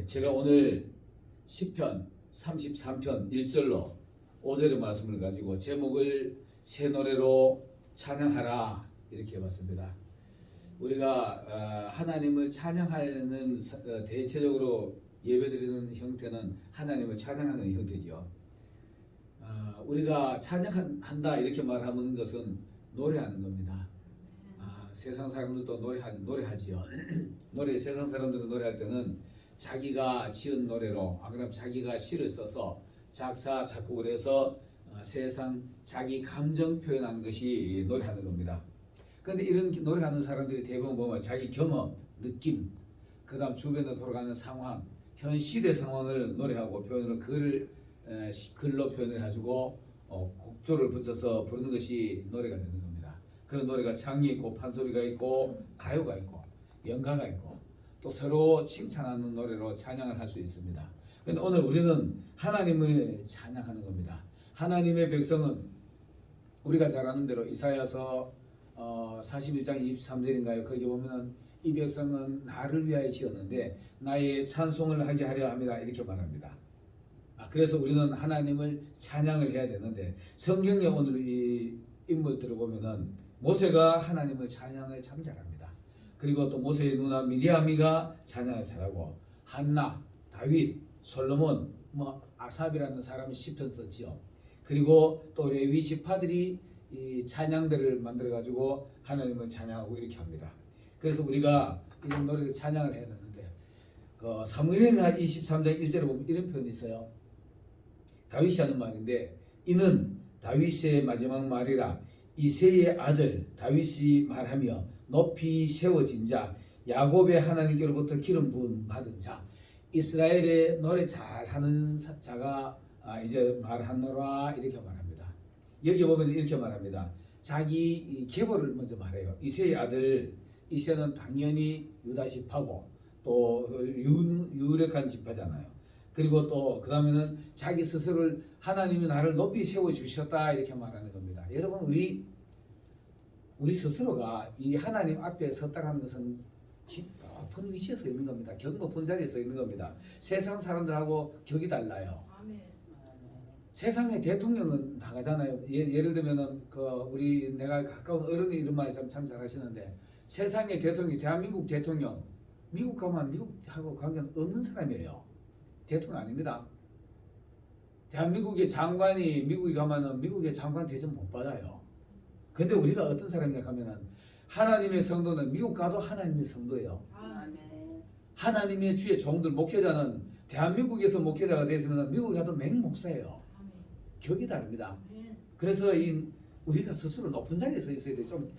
예, 제가 오늘 시편 33편 1절로 5절의 말씀을 가지고 제목을 새 노래로 찬양하라 이렇게 해봤습니다. 우리가 하나님을 찬양하는 대체적으로 예배드리는 형태는 하나님을 찬양하는 형태죠. 우리가 찬양한다 이렇게 말하는 것은 노래하는 겁니다. 세상 사람들도 노래하지요. 세상 사람들은 노래할 때는 자기가 지은 노래로, 그럼 자기가 시를 써서 작사 작곡을 해서 세상 자기 감정 표현하는 것이 노래하는 겁니다. 그런데 이런 노래하는 사람들이 대부분 보면 자기 경험, 느낌, 그 다음 주변에 돌아가는 상황, 현 시대 상황을 노래하고 표현을 글로 표현을 해가지고 곡조를 붙여서 부르는 것이 노래가 되는 겁니다. 그런 노래가 창이 있고 판소리가 있고 가요가 있고 연가가 있고 또 서로 칭찬하는 노래로 찬양을 할 수 있습니다. 그런데 오늘 우리는 하나님을 찬양하는 겁니다. 하나님의 백성은 우리가 잘 아는 대로 이사야서 41장 23절인가요? 거기 보면 이 백성은 나를 위하여 지었는데 나의 찬송을 하게 하려 함이라 이렇게 말합니다. 그래서 우리는 하나님을 찬양을 해야 되는데 성경에 오늘 이 인물들을 보면은 모세가 하나님을 찬양을 참 잘합니다. 그리고 또 모세의 누나 미리암이가 찬양을 잘하고 한나, 다윗, 솔로몬, 아삽이라는 사람이 시편 썼지요. 그리고 또 레위 지파들이 이 찬양들을 만들어 가지고 하나님을 찬양하고 이렇게 합니다. 그래서 우리가 이런 노래를 찬양을 해야 되는데 사무엘하 23장 1절에 보면 이런 표현이 있어요. 다윗이 하는 말인데 이는 다윗의 마지막 말이라 이새의 아들 다윗이 말하며 높이 세워진 자 야곱의 하나님께로부터 기름 부음 받은 자 이스라엘의 노래 잘하는 자가 이제 말하노라 이렇게 말합니다. 여기 보면 이렇게 말합니다. 자기 계보를 먼저 말해요. 이새의 아들 이새는 당연히 유다 지파고 또 유력한 지파잖아요. 그리고 또 그 다음에는 자기 스스로를 하나님이 나를 높이 세워주셨다 이렇게 말하는 겁니다. 여러분 우리 스스로가 이 하나님 앞에 섰다는 것은 높은 위치에 서 있는 겁니다. 격 높은 자리에 서 있는 겁니다. 세상 사람들하고 격이 달라요. 아멘. 세상의 대통령은 나가잖아요. 예를 들면은 우리 내가 가까운 어른이 이런 말 참 잘하시는데 세상의 대통령, 대한민국 대통령, 미국 가면 미국하고 관계는 없는 사람이에요. 대통령 아닙니다. 대한민국의 장관이 미국에 가면은 미국의 장관 대접 못 받아요. 근데 우리가 어떤 사람이냐 하면은 하나님의 성도는 미국 가도 하나님의 성도예요. 하나님의 주의 종들 목회자는 대한민국에서 목회자가 되었으면 미국에 가도 맹목사예요. 격이 다릅니다. 그래서 우리가 스스로 높은 자리에 서 있어야 돼요. 좀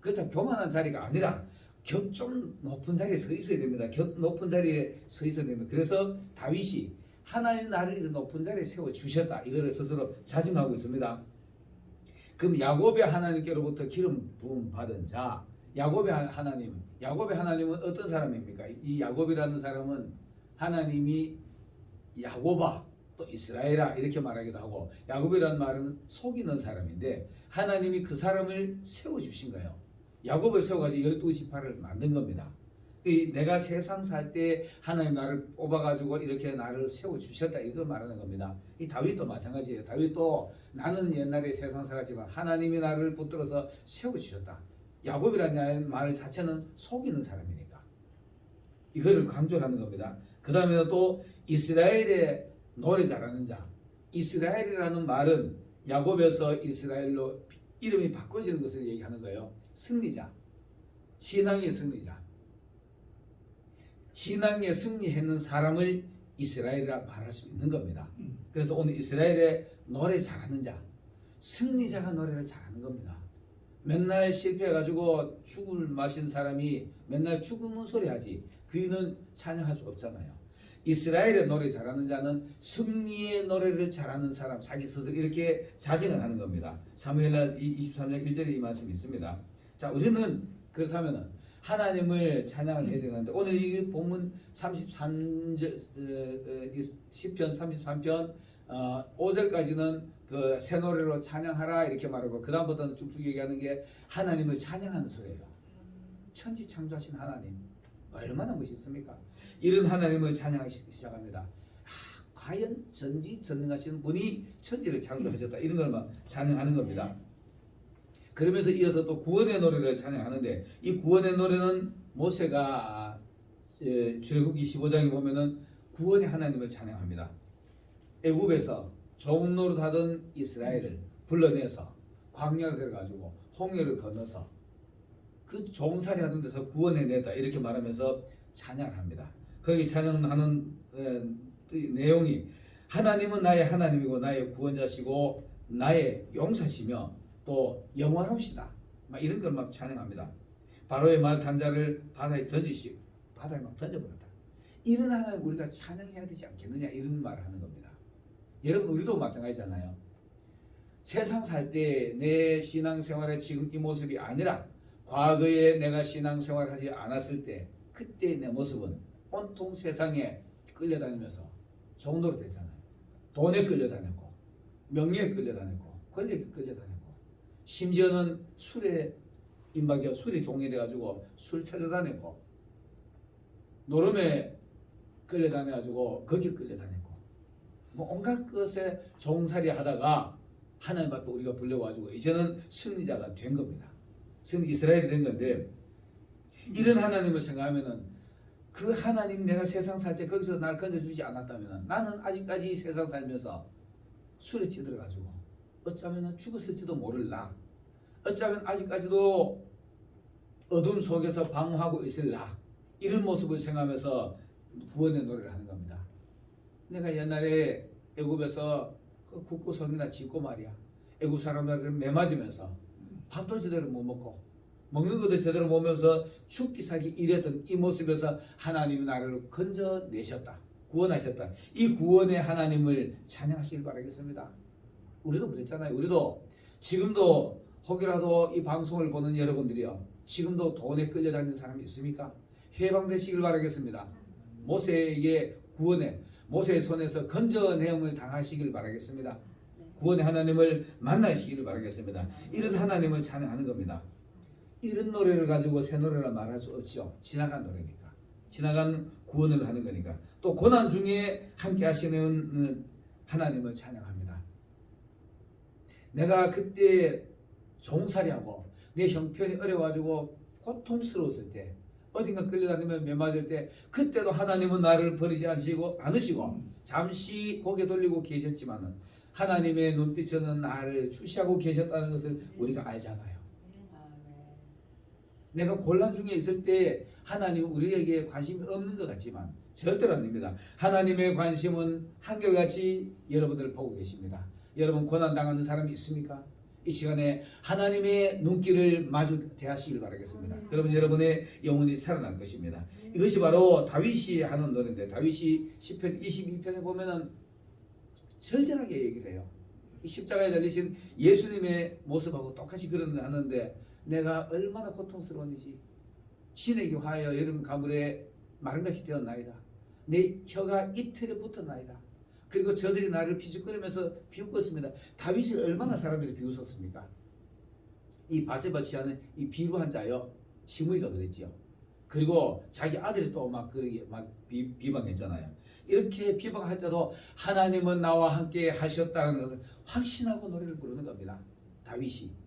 그렇다고 교만한 자리가 아니라 격 좀 높은 자리에 서 있어야 됩니다. 격 높은 자리에 서 있어야 됩니다. 그래서 다윗이 하나님 나를 이런 높은 자리에 세워주셨다. 이거를 스스로 자증하고 있습니다. 그럼 야곱의 하나님께로부터 기름 부음 받은 자 야곱의 하나님은 어떤 사람입니까? 이 야곱이라는 사람은 하나님이 야곱아 또 이스라엘아 이렇게 말하기도 하고 야곱이라는 말은 속이는 사람인데 하나님이 그 사람을 세워주신 거예요. 야곱을 세워가지고 12지파를 만든 겁니다. 내가 세상 살 때 하나님 나를 뽑아가지고 이렇게 나를 세워주셨다 이걸 말하는 겁니다. 이 다윗도 마찬가지예요. 다윗도 나는 옛날에 세상 살았지만 하나님이 나를 붙들어서 세워주셨다. 야곱이라는 말 자체는 속이는 사람이니까 이거를 강조하는 겁니다. 그 다음에 또 이스라엘의 노래 잘하는 자 이스라엘이라는 말은 야곱에서 이스라엘로 이름이 바꿔지는 것을 얘기하는 거예요. 승리자, 신앙의 승리자, 신앙에 승리했는 사람을 이스라엘이라 말할 수 있는 겁니다. 그래서 오늘 이스라엘의 노래 잘하는 자, 승리자가 노래를 잘하는 겁니다. 맨날 실패해가지고 죽을 마신 사람이 맨날 죽으면 소리 하지 그는 찬양할 수 없잖아요. 이스라엘의 노래 잘하는 자는 승리의 노래를 잘하는 사람 자기 스스로 이렇게 자증을 하는 겁니다. 사무엘하 23장 1절에 이 말씀이 있습니다. 자, 우리는 그렇다면은 하나님을 찬양을 해야 되는데 오늘 이 본문 33절 시편 33편 5절까지는 그 새 노래로 찬양하라 이렇게 말하고 그 다음부터는 쭉쭉 얘기하는 게 하나님을 찬양하는 소리예요. 천지 창조하신 하나님 얼마나 멋있습니까? 이런 하나님을 찬양하기 시작합니다. 과연 전지전능하신 분이 천지를 창조하셨다, 이런 걸 막 찬양하는 겁니다. 그러면서 이어서 또 구원의 노래를 찬양하는데, 이 구원의 노래는 모세가 출애굽기 15장에 보면은 구원의 하나님을 찬양합니다. 애굽에서 종노릇 하던 이스라엘을 불러내서 광야로 데려가지고 홍해를 건너서 그 종살이 하던 데서 구원해냈다, 이렇게 말하면서 찬양을 합니다. 거기 찬양하는 내용이 하나님은 나의 하나님이고 나의 구원자시고 나의 용사시며 또 영원하시다, 막 이런 걸 막 찬양합니다. 바로의 말 단자를 바다에 던지시고 바다에 막 던져버렸다. 이런 하나님 우리가 찬양해야 되지 않겠느냐, 이런 말을 하는 겁니다. 여러분, 우리도 마찬가지잖아요. 세상 살 때 내 신앙생활의 지금 이 모습이 아니라 과거에 내가 신앙생활을 하지 않았을 때 그때 내 모습은 온통 세상에 끌려다니면서 종노릇 했잖아요. 돈에 끌려다녔고 명예에 끌려다녔고 권력에 끌려다녔고 심지어는 술에 임박이어 술이 종이 돼가지고 술 찾아다녔고 노름에 끌려다녀가지고 거기 끌려다녔고 뭐 온갖 것에 종살이 하다가 하나님 앞에 우리가 불려가지고 이제는 승리자가 된 겁니다. 이스라엘이 된 건데, 이런 하나님을 생각하면은 그 하나님, 내가 세상 살 때 거기서 날 건져주지 않았다면 나는 아직까지 세상 살면서 술에 찌들어가지고 어쩌면 죽었을지도 모를라, 어쩌면 아직까지도 어둠 속에서 방황하고 있을라, 이런 모습을 생각하면서 구원의 노래를 하는 겁니다. 내가 옛날에 애굽에서 그 국구성이나 짓고 말이야, 애굽 사람들한테 매맞으면서 밥도 제대로 못 먹고 먹는 것도 제대로 못 먹으면서 죽기 살기 이랬던 이 모습에서 하나님이 나를 건져내셨다, 구원하셨다, 이 구원의 하나님을 찬양하시길 바라겠습니다. 우리도 그랬잖아요. 우리도 지금도 혹여라도 이 방송을 보는 여러분들이요, 지금도 돈에 끌려다니는 사람이 있습니까? 해방되시길 바라겠습니다. 모세에게 구원해, 모세의 손에서 건져내음을 당하시길 바라겠습니다. 구원의 하나님을 만나시기를 바라겠습니다. 이런 하나님을 찬양하는 겁니다. 이런 노래를 가지고 새 노래라 말할 수 없죠. 지나간 노래니까, 지나간 구원을 하는 거니까. 또 고난 중에 함께 하시는 하나님을 찬양합니다. 내가 그때 종살이하고 내 형편이 어려워가지고 고통스러웠을 때, 어딘가 끌려다니며 매맞을 때, 그때도 하나님은 나를 버리지 않으시고 잠시 고개 돌리고 계셨지만은 하나님의 눈빛에는 나를 주시하고 계셨다는 것을 우리가 알잖아요. 내가 곤란 중에 있을 때 하나님은 우리에게 관심이 없는 것 같지만 절대로 아닙니다. 하나님의 관심은 한결같이 여러분들을 보고 계십니다. 여러분, 고난당하는 사람이 있습니까? 이 시간에 하나님의 눈길을 마주 대하시길 바라겠습니다. 그러면 여러분의 영혼이 살아날 것입니다. 이것이 바로 다윗이 하는 노래인데, 다윗이 시편 22편에 보면은 절절하게 얘기를 해요. 이 십자가에 달리신 예수님의 모습하고 똑같이 그런 하는데, 내가 얼마나 고통스러운지 진에게 화하여 여름 가물에 마른 것이 되었나이다. 내 혀가 이틀에 붙었나이다. 그리고 저들이 나를 비죽거리면서 비웃었습니다. 다윗이 얼마나 사람들이 비웃었습니까? 이 바세바 치하는 이 비루한 자요, 시므이가 그랬지요. 그리고 자기 아들이 또 막 그러게 막 비방했잖아요. 이렇게 비방할 때도 하나님은 나와 함께 하셨다는 것을 확신하고 노래를 부르는 겁니다. 다윗이.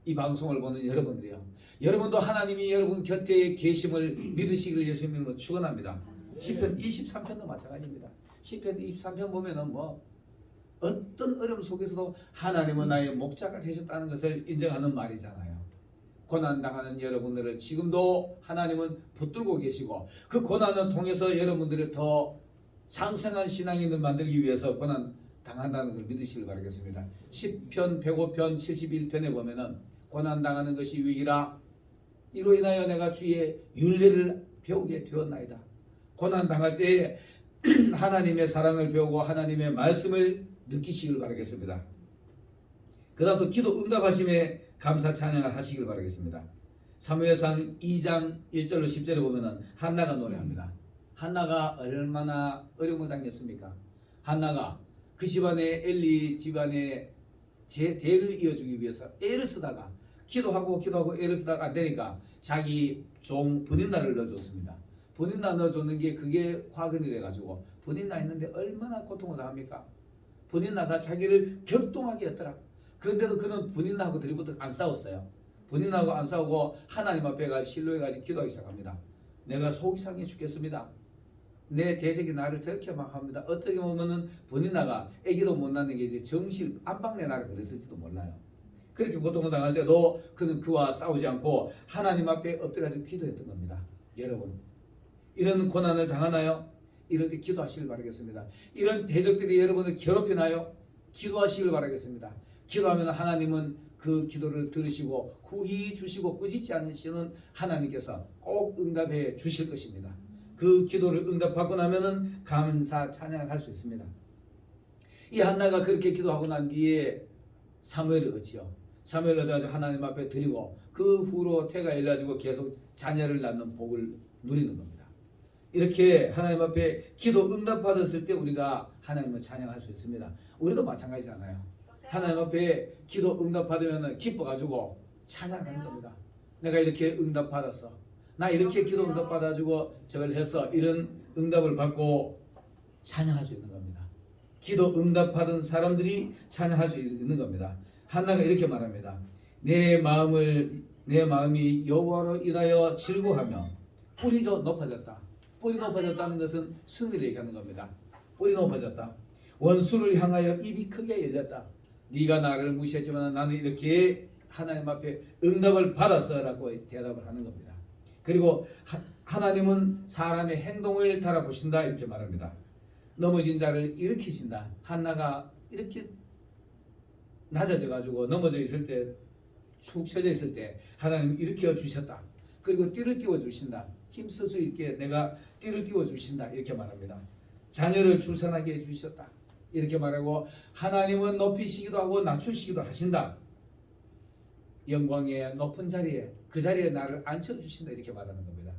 이 방송을 보는 여러분들이요, 여러분도 하나님이 여러분 곁에 계심을 믿으시기를 예수님으로 축원합니다. 시편 23편도 마찬가지입니다. 시편 23편 보면은 뭐 어떤 어려움 속에서도 하나님은 나의 목자가 되셨다는 것을 인정하는 말이잖아요. 고난당하는 여러분들을 지금도 하나님은 붙들고 계시고, 그 고난을 통해서 여러분들을 더 장성한 신앙인을 만들기 위해서 고난 당한다는 걸 믿으시길 바라겠습니다. 10편, 105편, 71편에 보면은 고난당하는 것이 유익이라, 이로 인하여 내가 주의 윤례를 배우게 되었나이다. 고난당할 때에 하나님의 사랑을 배우고 하나님의 말씀을 느끼시길 바라겠습니다. 그 다음 또 기도 응답하심에 감사 찬양을 하시길 바라겠습니다. 사무엘상 2장 1절로 10절에 보면은 한나가 노래합니다. 한나가 얼마나 어려움을 당했습니까? 한나가 그 집안의 엘리 집안의 제 대를 이어주기 위해서 애를 쓰다가 기도하고 애를 쓰다가 안 되니까 자기 종 브닌나를 넣어줬습니다. 분인나 넣어줬는 게 그게 화근이 돼가지고 분인나 있는데 얼마나 고통을 당합니까? 분인나가 자기를 격동하게 했더라. 그런데도 그는 분인나하고 들이부터 안 싸웠어요. 분인나하고 안 싸우고 하나님 앞에 가 실로에 가서 기도하기 시작합니다. 내가 속이 상해 죽겠습니다. 내 대적이 나를 저렇게 막 합니다. 어떻게 보면은 분인나가 아기도 못 낳는 게 이제 정실 안방내 나를 그랬을지도 몰라요. 그렇게 고통을 당할 때도 그는 그와 싸우지 않고 하나님 앞에 엎드려서 기도했던 겁니다. 여러분, 이런 고난을 당하나요? 이럴 때 기도하시길 바라겠습니다. 이런 대적들이 여러분을 괴롭히나요? 기도하시길 바라겠습니다. 기도하면 하나님은 그 기도를 들으시고 후히 주시고 꾸짖지 않으시는 하나님께서 꼭 응답해 주실 것입니다. 그 기도를 응답받고 나면은 감사 찬양을 할 수 있습니다. 이 한나가 그렇게 기도하고 난 뒤에 사무엘을 얻지요. 사무엘을 얻어가지고 하나님 앞에 드리고 그 후로 태가 일어나지고 계속 자녀를 낳는 복을 누리는 겁니다. 이렇게 하나님 앞에 기도 응답받았을 때 우리가 하나님을 찬양할 수 있습니다. 우리도 마찬가지잖아요. 하나님 앞에 기도 응답받으면 기뻐가지고 찬양하는 겁니다. 내가 이렇게 응답받았어. 나 이렇게 기도 응답받아주고 저걸 해서 이런 응답을 받고 찬양할 수 있는 겁니다. 기도 응답받은 사람들이 찬양할 수 있는 겁니다. 한나가 이렇게 말합니다. 내 마음이 여호와로 인하여 즐거워하며 뿔이 높아졌다. 뿔이 높아졌다는 것은 승리를 얘기하는 겁니다. 뿔이 높아졌다. 원수를 향하여 입이 크게 열렸다. 네가 나를 무시했지만 나는 이렇게 하나님 앞에 응답을 받았어라고 대답을 하는 겁니다. 그리고 하나님은 사람의 행동을 달아보신다 이렇게 말합니다. 넘어진 자를 일으키신다. 한나가 이렇게 낮아져 가지고 넘어져 있을 때, 축 처져 있을 때 하나님 일으켜 주셨다. 그리고 띠를 띄워 주신다. 힘쓸 수 있게 내가 띠를 띄워 주신다 이렇게 말합니다. 자녀를 출산하게 해 주셨다 이렇게 말하고 하나님은 높이시기도 하고 낮추시기도 하신다. 영광의 높은 자리에 그 자리에 나를 앉혀주신다 이렇게 말하는 겁니다.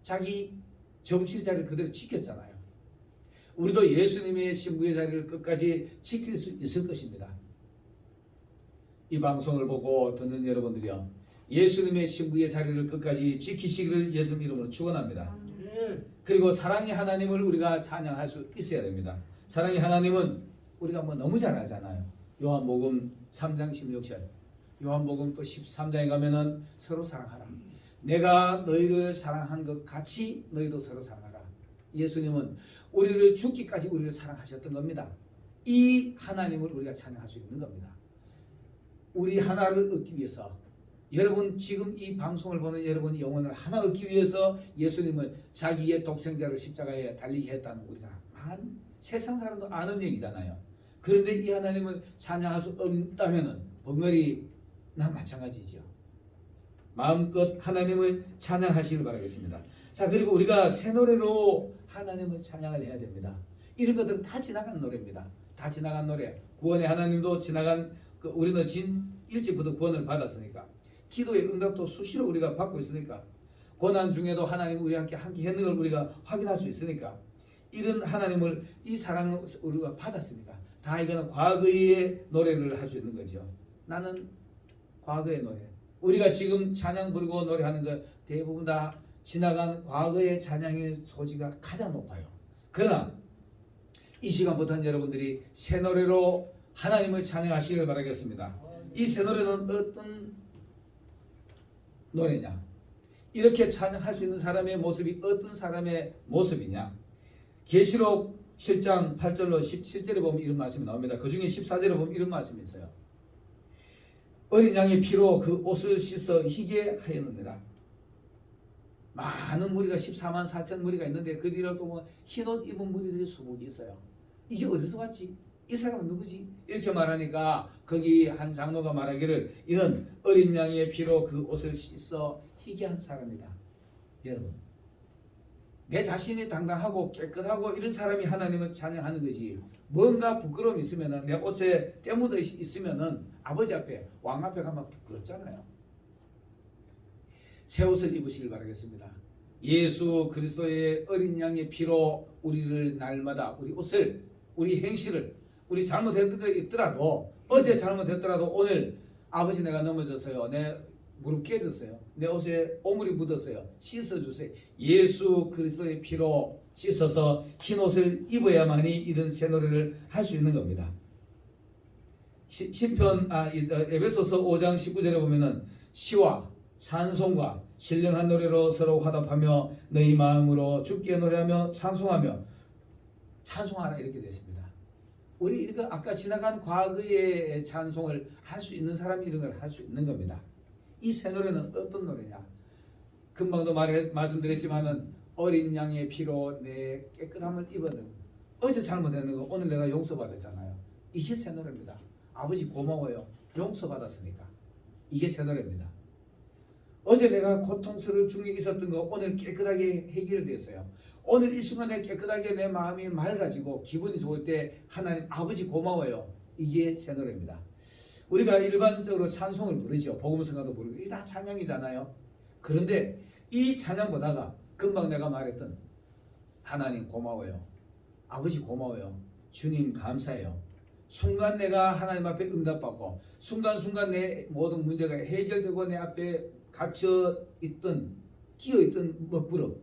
자기 정실 자리를 그대로 지켰잖아요. 우리도 예수님의 신부의 자리를 끝까지 지킬 수 있을 것입니다. 이 방송을 보고 듣는 여러분들이요, 예수님의 신부의 자리를 끝까지 지키시기를 예수님 이름으로 축원합니다. 그리고 사랑의 하나님을 우리가 찬양할 수 있어야 됩니다. 사랑의 하나님은 우리가 너무 잘 알잖아요. 요한복음 3장 16절, 요한복음 또 13장에 가면은 서로 사랑하라. 내가 너희를 사랑한 것 같이 너희도 서로 사랑하라. 예수님은 우리를 죽기까지 우리를 사랑하셨던 겁니다. 이 하나님을 우리가 찬양할 수 있는 겁니다. 우리 하나를 얻기 위해서, 여러분 지금 이 방송을 보는 여러분 영혼을 하나 얻기 위해서 예수님은 자기의 독생자를 십자가에 달리게 했다는 우리가 세상 사람도 아는 얘기잖아요. 그런데 이 하나님을 찬양할 수 없다면 벙어리나 마찬가지죠. 마음껏 하나님을 찬양하시길 바라겠습니다. 자, 그리고 우리가 새 노래로 하나님을 찬양을 해야 됩니다. 이런 것들은 다 지나간 노래입니다. 다 지나간 노래. 구원의 하나님도 지나간, 우리는 일찍부터 구원을 받았으니까, 기도의 응답도 수시로 우리가 받고 있으니까, 고난 중에도 하나님 우리와 함께 했는 걸 우리가 확인할 수 있으니까, 이런 하나님을, 이 사랑을 우리가 받았으니까 다 이거는 과거의 노래를 할 수 있는 거죠. 나는 과거의 노래, 우리가 지금 찬양 부르고 노래하는 것 대부분 다 지나간 과거의 찬양의 소지가 가장 높아요. 그러나 이 시간부터는 여러분들이 새 노래로 하나님을 찬양하시길 바라겠습니다. 이 새 노래는 어떤 노래냐? 이렇게 찬양할 수 있는 사람의 모습이 어떤 사람의 모습이냐? 계시록 7장 8절로 17절에 보면 이런 말씀이 나옵니다. 그 중에 14절에 보면 이런 말씀이 있어요. 어린 양의 피로 그 옷을 씻어 희게 하였느니라. 많은 무리가 14만 4천 무리가 있는데 그 뒤로 또 흰옷 입은 무리들이 수복이 있어요. 이게 어디서 왔지? 이 사람은 누구지? 이렇게 말하니까 거기 한 장로가 말하기를 이는 어린 양의 피로 그 옷을 씻어 희게 한 사람이다. 여러분, 내 자신이 당당하고 깨끗하고 이런 사람이 하나님을 찬양하는 거지, 뭔가 부끄러움이 있으면은, 내 옷에 때 묻어 있으면은 아버지 앞에, 왕 앞에 가면 부끄럽잖아요. 새 옷을 입으시길 바라겠습니다. 예수 그리스도의 어린 양의 피로 우리를 날마다 우리 옷을, 우리 행실을, 우리 잘못했던 거 있더라도, 어제 잘못했더라도 오늘 아버지 내가 넘어졌어요. 내 무릎 깨졌어요. 내 옷에 오물이 묻었어요. 씻어주세요. 예수 그리스도의 피로 씻어서 흰 옷을 입어야만이 이런 새 노래를 할 수 있는 겁니다. 시편 에베소서 5장 19절에 보면은 시와 찬송과 신령한 노래로 서로 화답하며 너희 마음으로 주께 노래하며 찬송하며 찬송하라 이렇게 되어 있습니다. 우리 이거 아까 지나간 과거의 찬송을 할 수 있는 사람이 이런 걸 할 수 있는 겁니다. 이 새 노래는 어떤 노래냐? 금방도 말씀드렸지만은 어린 양의 피로 내 깨끗함을 입었는 어제 잘못했는 거 오늘 내가 용서받았잖아요. 이게 새 노래입니다. 아버지 고마워요. 용서받았으니까. 이게 새 노래입니다. 어제 내가 고통스러운 중에 있었던 거 오늘 깨끗하게 해결됐어요. 오늘 이 순간에 깨끗하게 내 마음이 맑아지고 기분이 좋을 때 하나님 아버지 고마워요. 이게 새 노래입니다. 우리가 일반적으로 찬송을 부르죠. 복음성가도 부르고 이게 다 찬양이잖아요. 그런데 이 찬양보다가 금방 내가 말했던 하나님 고마워요. 아버지 고마워요. 주님 감사해요. 순간 내가 하나님 앞에 응답받고 순간순간 내 모든 문제가 해결되고 내 앞에 갇혀있던 끼어있던 먹구름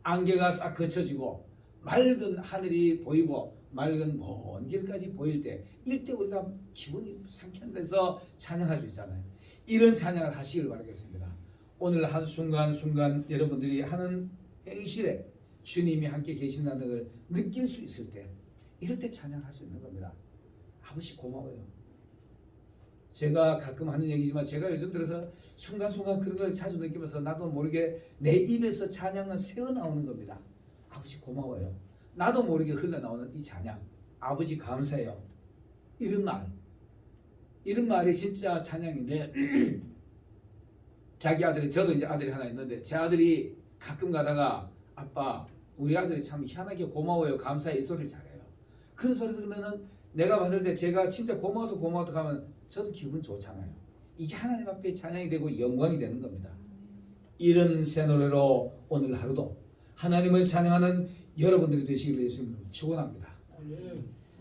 안개가 싹 걷혀지고 맑은 하늘이 보이고 맑은 먼 길까지 보일 때 이때 우리가 기분이 상쾌해서 찬양할 수 있잖아요. 이런 찬양을 하시길 바라겠습니다. 오늘 한순간순간 여러분들이 하는 행실에 주님이 함께 계신다는 걸 느낄 수 있을 때 이럴 때 찬양할 수 있는 겁니다. 아버지 고마워요. 제가 가끔 하는 얘기지만 제가 요즘 들어서 순간순간 그런 걸 자주 느끼면서 나도 모르게 내 입에서 찬양은 새어나오는 겁니다. 아버지 고마워요. 나도 모르게 흘러나오는 이 찬양. 아버지 감사해요. 이런 말이 진짜 찬양인데 자기 아들이 저도 이제 아들이 하나 있는데 제 아들이 가끔 가다가 아빠 우리 아들이 참 희한하게 고마워요 감사해 이 소리를 잘해요. 그런 소리 들으면은 내가 봤을 때 제가 진짜 고마워서 고마워도 하면 저도 기분 좋잖아요. 이게 하나님 앞에 찬양이 되고 영광이 되는 겁니다. 이런 새 노래로 오늘 하루도 하나님을 찬양하는 여러분들이 되시기를 예수님으로 축원합니다.